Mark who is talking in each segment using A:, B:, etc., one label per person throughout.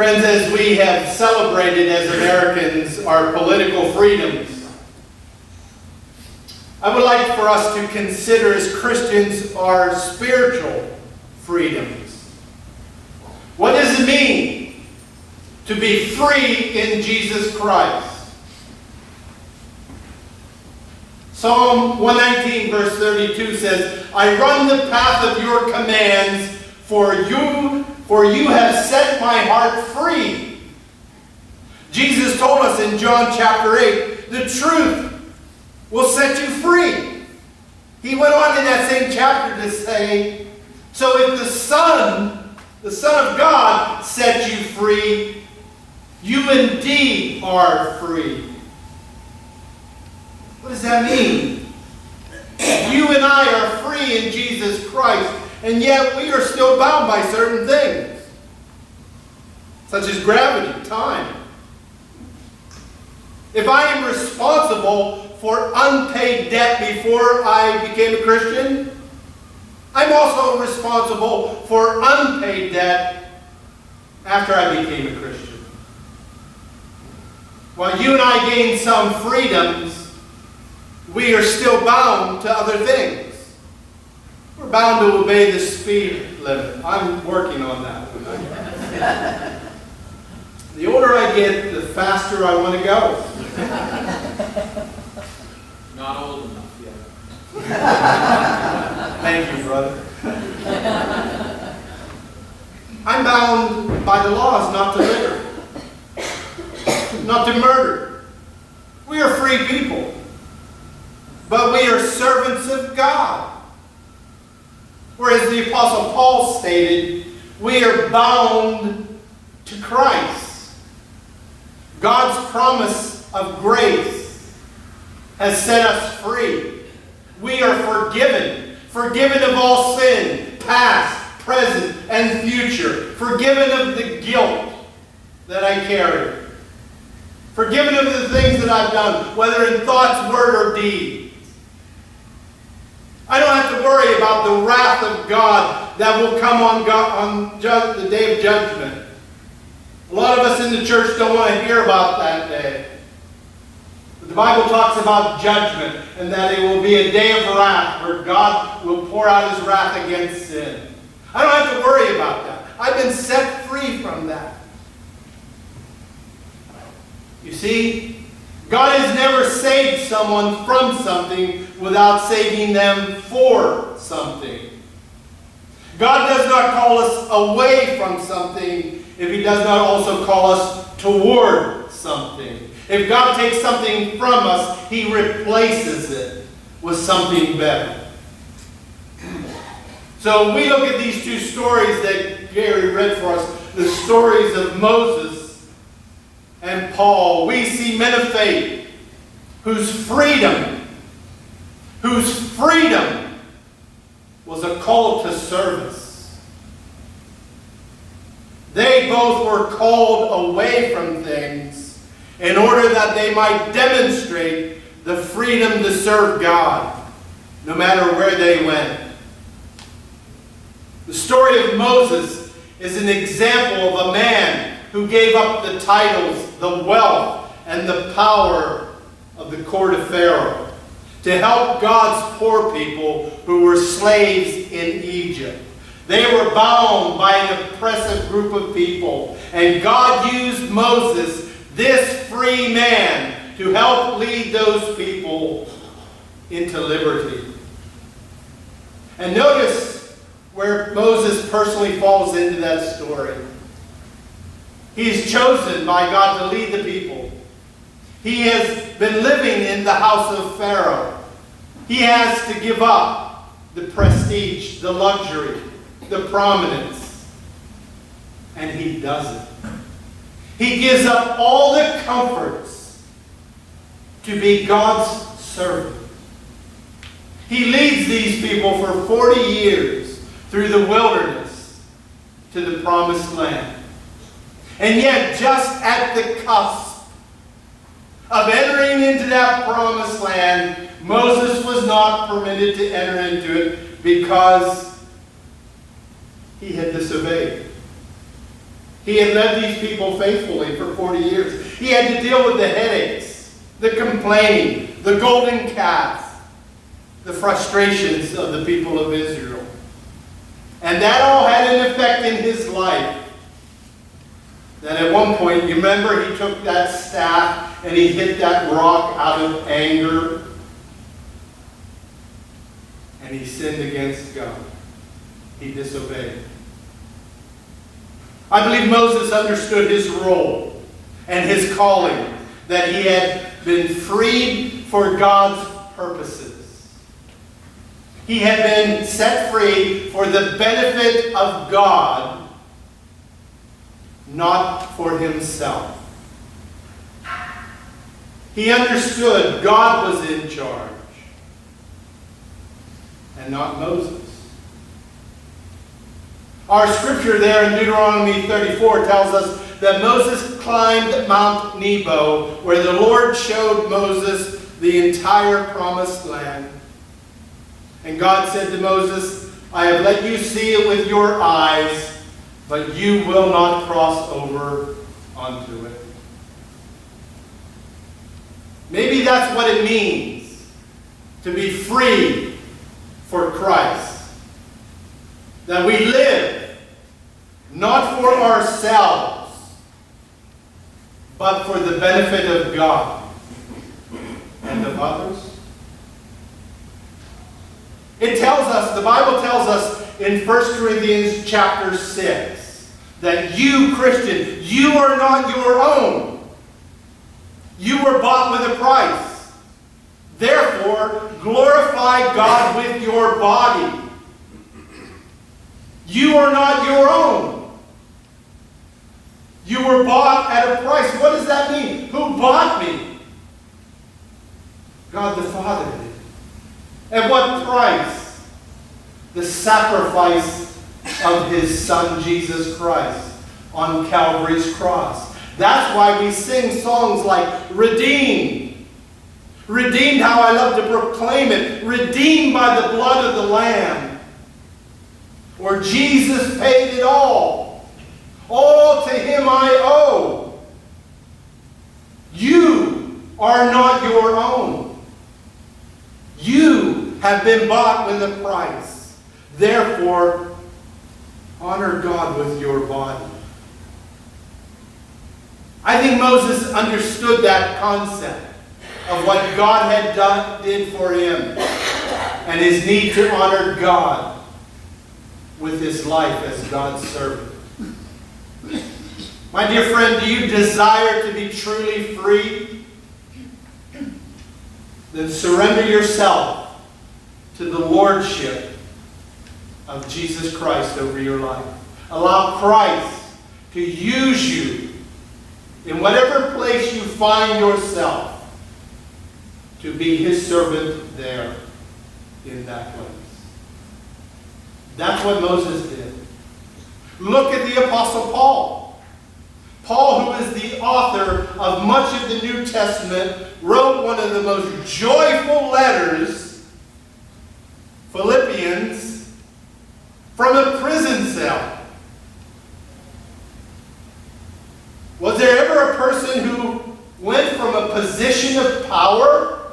A: Friends, as we have celebrated as Americans our political freedoms, I would like for us to consider as Christians our spiritual freedoms. What does it mean to be free in Jesus Christ? Psalm 119 verse 32 says, I run the path of your commands, for you have set my heart free. Jesus told us in John chapter 8, the truth will set you free. He went on in that same chapter to say, so if the Son of God set you free, you indeed are free. What does that mean? You and I are free in Jesus Christ, and yet we are still bound by certain things, such as gravity, time. If I am responsible for unpaid debt before I became a Christian, I'm also responsible for unpaid debt after I became a Christian. While you and I gain some freedoms, we are still bound to other things. We're bound to obey the speed limit. I'm working on that. The older I get, the faster I want to go.
B: Not old enough yet.
A: Thank you, brother. I'm bound by the laws not to litter, not to murder. We are free people, but we are servants of God. Whereas the Apostle Paul stated, we are bound to Christ. God's promise of grace has set us free. We are forgiven of all sin, past, present, and future. Forgiven of the guilt that I carry. Forgiven of the things that I've done, whether in thoughts, word, or deed. I don't have to worry about the wrath of God that will come on the day of judgment. A lot of us in the church don't want to hear about that day. But the Bible talks about judgment, and that it will be a day of wrath where God will pour out His wrath against sin. I don't have to worry about that. I've been set free from that. You see, God has never saved someone from something without saving them for something. God does not call us away from something if He does not also call us toward something. If God takes something from us, He replaces it with something better. So we look at these two stories that Gary read for us, the stories of Moses and Paul. We see men of faith whose freedom was a call to service. They both were called away from things in order that they might demonstrate the freedom to serve God, no matter where they went. The story of Moses is an example of a man who gave up the titles, the wealth, and the power of the court of Pharaoh to help God's poor people who were slaves in Egypt. They were bound by an oppressive group of people, and God used Moses, this free man, to help lead those people into liberty. And notice where Moses personally falls into that story. He is chosen by God to lead the people. He has been living in the house of Pharaoh. He has to give up the prestige, the luxury, the prominence. And he does it. He gives up all the comforts to be God's servant. He leads these people for 40 years through the wilderness to the promised land. And yet, just at the cusp of entering into that promised land, Moses was not permitted to enter into it because he had disobeyed. He had led these people faithfully for 40 years. He had to deal with the headaches, the complaining, the golden calf, the frustrations of the people of Israel. And that all had an effect in his life. Then at one point, you remember he took that staff and he hit that rock out of anger. And he sinned against God. He disobeyed. I believe Moses understood his role and his calling, that he had been freed for God's purposes. He had been set free for the benefit of God, not for himself. He understood God was in charge and not Moses. Our scripture there in Deuteronomy 34 tells us that Moses climbed Mount Nebo, where the Lord showed Moses the entire promised land. And God said to Moses, I have let you see it with your eyes, but you will not cross over onto it. Maybe that's what it means to be free for Christ. That we live not for ourselves, but for the benefit of God and of others. It tells us, the Bible tells us in 1 Corinthians chapter 6, that you, Christian, you are not your own. You were bought with a price. Therefore, glorify God with your body. You are not your own. You were bought at a price. What does that mean? Who bought me? God the Father did. At what price? The sacrifice of his Son, Jesus Christ, on Calvary's cross. That's why we sing songs like Redeemed. Redeemed, how I love to proclaim it. Redeemed by the blood of the Lamb. Or Jesus paid it all. All to him I owe. You are not your own. You have been bought with a price. Therefore, honor God with your body. I think Moses understood that concept of what God had did for him and his need to honor God with his life as God's servant. My dear friend, do you desire to be truly free? Then surrender yourself to the lordship of Jesus Christ over your life. Allow Christ to use you in whatever place you find yourself to be his servant there in that place. That's what Moses did. Look at the Apostle Paul. Paul, who is the author of much of the New Testament, wrote one of the most joyful letters, Philippians, from a prison cell. Was there ever a person who went from a position of power,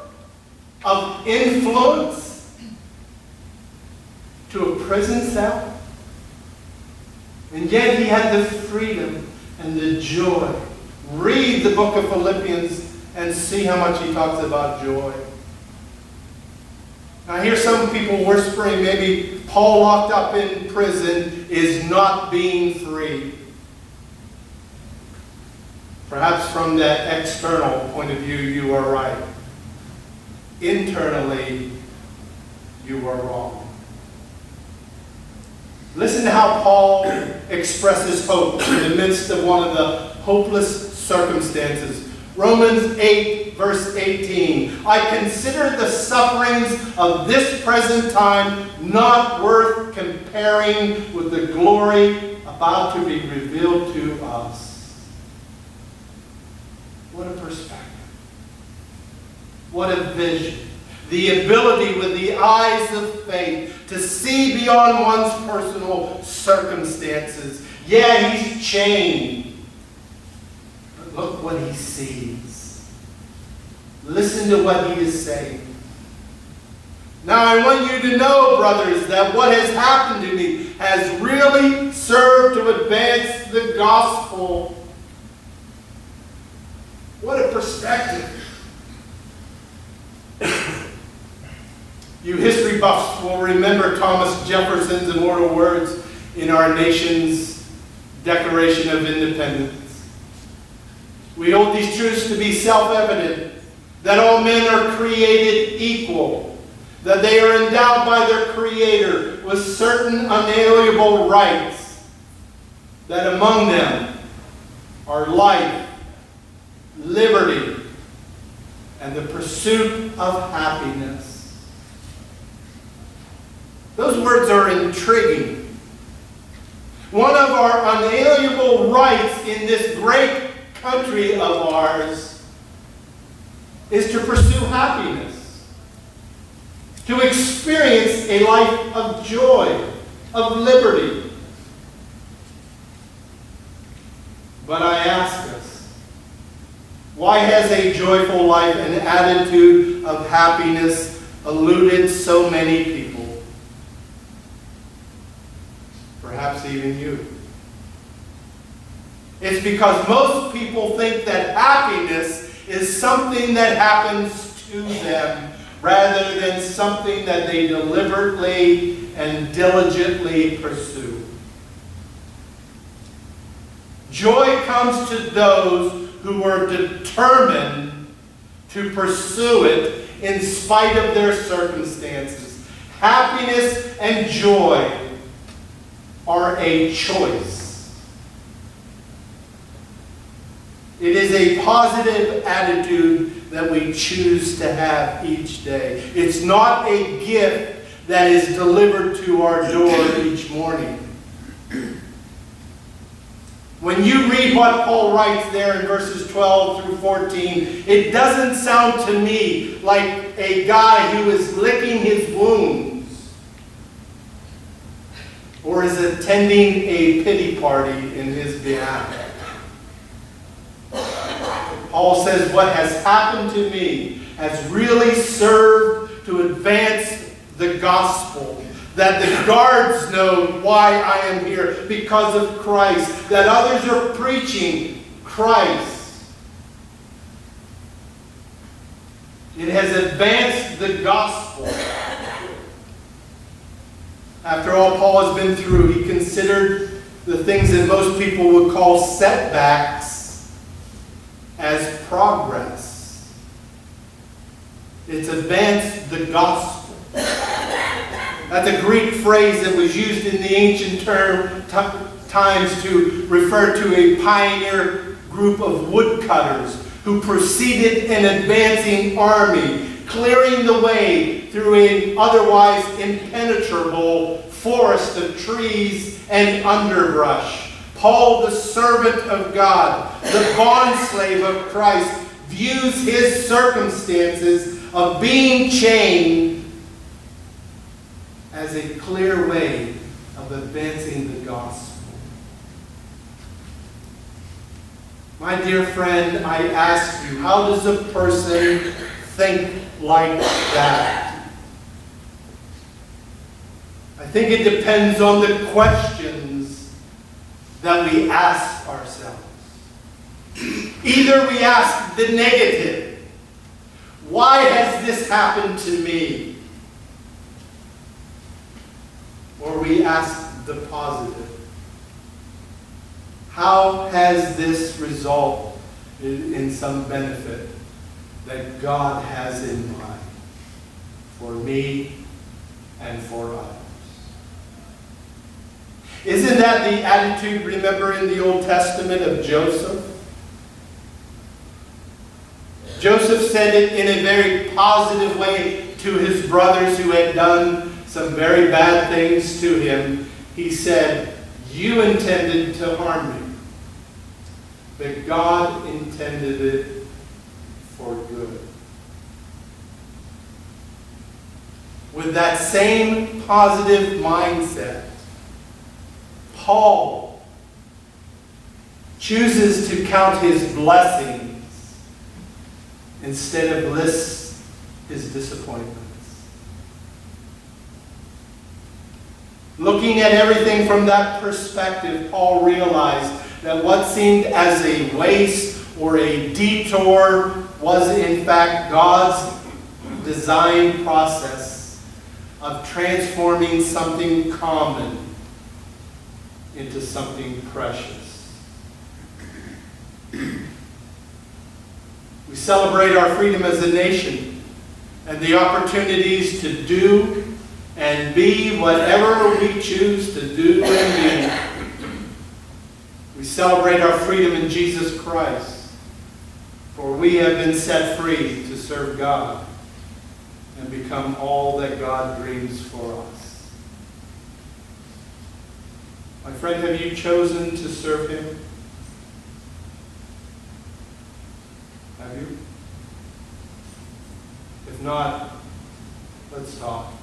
A: of influence, to a prison cell? And yet he had the freedom and the joy. Read the book of Philippians and see how much he talks about joy. I hear some people whispering maybe Paul locked up in prison is not being free. Perhaps from that external point of view you are right. Internally, you are wrong. Listen to how Paul expresses hope in the midst of one of the hopeless circumstances. Romans 8, verse 18. I consider the sufferings of this present time not worth comparing with the glory about to be revealed to us. What a perspective. What a vision. The ability with the eyes of faith to see beyond one's personal circumstances. Yeah, he's chained. But look what he sees. Listen to what he is saying. Now I want you to know, brothers, that what has happened to me has really served to advance the gospel. What a perspective. You history buffs will remember Thomas Jefferson's immortal words in our nation's Declaration of Independence. We hold these truths to be self-evident, that all men are created equal, that they are endowed by their Creator with certain unalienable rights, that among them are life, liberty, and the pursuit of happiness. Those words are intriguing. One of our unalienable rights in this great country of ours is to pursue happiness, to experience a life of joy, of liberty. But I ask us, why has a joyful life and attitude of happiness eluded so many people? Perhaps even you. It's because most people think that happiness is something that happens to them rather than something that they deliberately and diligently pursue. Joy comes to those who are determined to pursue it in spite of their circumstances. Happiness and joy are a choice. It is a positive attitude that we choose to have each day. It's not a gift that is delivered to our door each morning. When you read what Paul writes there in verses 12 through 14, it doesn't sound to me like a guy who is licking his wounds or is attending a pity party in his behalf. Paul says, what has happened to me has really served to advance the gospel. That the guards know why I am here, because of Christ. That others are preaching Christ. It has advanced the gospel. After all Paul has been through, he considered the things that most people would call setbacks as progress. It's advanced the gospel. That's a Greek phrase that was used in the ancient times to refer to a pioneer group of woodcutters who proceeded an advancing army, clearing the way through an otherwise impenetrable forest of trees and underbrush. Paul, the servant of God, the bondslave of Christ, views his circumstances of being chained as a clear way of advancing the gospel. My dear friend, I ask you, how does a person think like that? I think it depends on the questions that we ask ourselves. Either we ask the negative, why has this happened to me? Or we ask the positive, how has this resulted in some benefit that God has in mind for me and for others? Isn't that the attitude, remember, in the Old Testament of Joseph? Joseph said it in a very positive way to his brothers who had done some very bad things to him. He said, you intended to harm me, but God intended it for good. With that same positive mindset, Paul chooses to count his blessings instead of list his disappointments. Looking at everything from that perspective, Paul realized that what seemed as a waste or a detour was in fact God's design process of transforming something common into something precious. We celebrate our freedom as a nation and the opportunities to do and be whatever we choose to do and be. We celebrate our freedom in Jesus Christ, for we have been set free to serve God and become all that God dreams for us. My friend, have you chosen to serve Him? Have you? If not, let's talk.